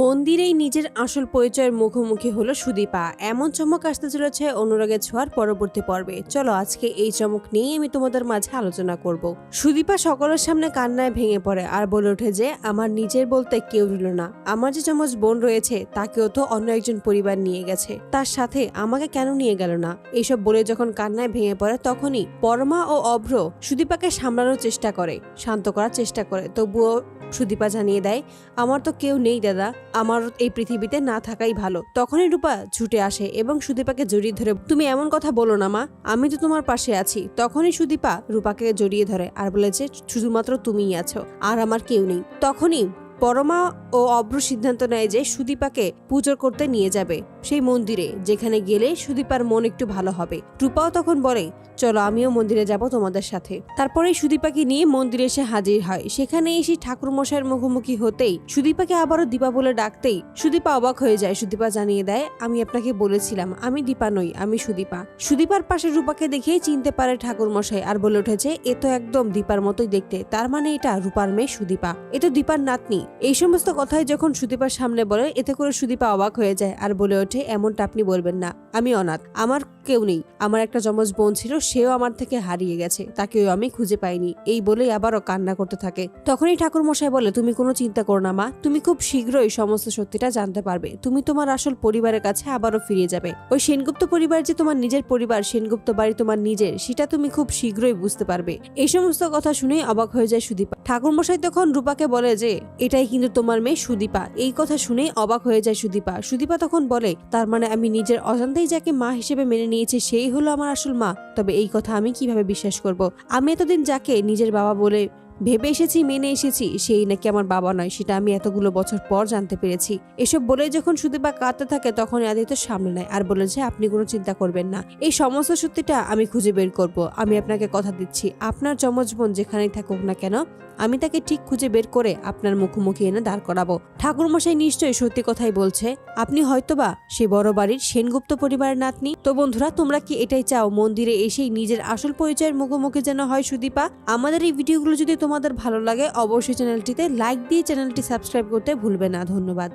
মন্দিরেই নিজের আসল পরিচয়ের মুখোমুখি হলো সুদীপা। এমন চমক আসতে চলেছে অনুরাগের ছোঁয়ার পরবর্তী পর্বে। চলো আজকে এই চমক নিয়েই আমি তোমাদের মাঝে আলোচনা করব। সুদীপা সকলের সামনে কান্নায় ভেঙে পড়ে আর বলে ওঠে যে আমার নিজের বলতে কেউ রইল না। আমার যে যমজ বোন রয়েছে তাকেও তো অন্য একজন পরিবার নিয়ে গেছে, তার সাথে আমাকে কেন নিয়ে গেল না? এইসব বলে যখন কান্নায় ভেঙে পড়ে তখনই পরমা ও অভ্র সুদীপাকে সামলানোর চেষ্টা করে, শান্ত করার চেষ্টা করে। তবুও সুদীপা জানিয়ে দেয় আমার তো কেউ নেই দাদা, আমার এই পৃথিবীতে না থাকাই ভালো। তখনই রূপা ছুটে আসে এবং সুদীপাকে জড়িয়ে ধরে তুমি এমন কথা বলো না মা, আমি তো তোমার পাশে আছি। তখনই সুদীপা রূপাকে জড়িয়ে ধরে আর বলে যে শুধুমাত্র তুমিই আছো, আর আমার কেউ নেই। তখনই পরমা ও অভ্র সিদ্ধান্ত নেয় যে সুদীপাকে পুজো করতে নিয়ে যাবে সেই মন্দিরে, যেখানে গেলে সুদীপার মন একটু ভালো হবে। রূপাও তখন বলে চলো আমিও মন্দিরে যাব তোমাদের সাথে। তারপরে সুদীপাকে নিয়ে মন্দিরে এসে হাজির হয়। সেখানে এসে ঠাকুর মশাইয়ের মুখোমুখি হতেই সুদীপাকে আবারও দীপা বলে ডাকতেই সুদীপা অবাক হয়ে যায়। সুদীপা জানিয়ে দেয় আমি আপনাকে বলেছিলাম আমি দীপা নই, আমি সুদীপা। সুদীপার পাশে রূপাকে দেখেই চিনতে পারে ঠাকুর মশাই আর বলে উঠেছে এ তো একদম দীপার মতোই দেখতে, তার মানে এটা রূপার মেয়ে সুদীপা, এ তো দীপার নাতনি। এই সমস্ত কথাই যখন সুদীপার সামনে বলে এতে করে সুদীপা অবাক হয়ে যায় আর বলে ওঠে এমনটা আপনি বলবেন না, আমি অনাথ, আমার কেউ নেই। আমার একটা যমজ বোন ছিল, সেও আমার থেকে হারিয়ে গেছে, তাকেও আমি খুঁজে পাইনি। এই বলেই আবারও কান্না করতে থাকে। তখনই ঠাকুর মশাই বলে তুমি কোনো চিন্তা করো না মা, তুমি খুব শীঘ্রই সমস্ত সত্যিটা জানতে পারবে। তুমি তোমার আসল পরিবারের কাছে আবারও ফিরে যাবে। ওই সেনগুপ্ত পরিবার যে তোমার নিজের পরিবার, সেনগুপ্ত বাড়ি তোমার নিজের, সেটা তুমি খুব শীঘ্রই বুঝতে পারবে। এই সমস্ত কথা শুনে অবাক হয়ে যায় সুদীপা। ঠাকুর মশাই তখন রূপাকে বলে যে এটাই কিন্তু তোমার মেয়ে সুদীপা। এই কথা শুনে অবাক হয়ে যায় সুদীপা। সুদীপা তখন বলে তার মানে আমি নিজের অজান্তেই যাকে মা হিসেবে মেনে নিয়েছি সেই হলো আমার আসল মা। তবে এই কথা আমি কিভাবে বিশ্বাস করব? আমি এতদিন যাকে নিজের বাবা বলে ভেবে এসেছি, মেনে এসেছি, সেই নাকি আমার বাবা নয়, সেটা আমি এতগুলো বছর পর জানতে পেরেছি। এসব বলে যখন সুদীপা কাঁদতে থাকে তখন আদিত্য সামনে নেয় আর বলে যে আপনি কোনো চিন্তা করবেন না, এই সমস্ত সত্যিটা আমি খুঁজে বের করব। আমি আপনাকে কথা দিচ্ছি আপনার যমজ বোন যেখানেই থাকুক না কেন আমি তাকে ঠিক খুঁজে বের করে আপনার মুখোমুখি এনে দাঁড় করাবো। ঠাকুর মশাই নিশ্চয়ই সত্যি কথাই বলছে, আপনি হয়তোবা সে বড় বাড়ির সেনগুপ্ত পরিবারের নাতনি। তো বন্ধুরা তোমরা কি এটাই চাও মন্দিরে এসেই নিজের আসল পরিচয়ের মুখোমুখি যেন হয় সুদীপা? আমাদের এই ভিডিওগুলো যদি তোমাদের ভালো লাগে অবশ্যই চ্যানেলটিতে লাইক দিয়ে চ্যানেলটি সাবস্ক্রাইব করতে ভুলবে না। ধন্যবাদ।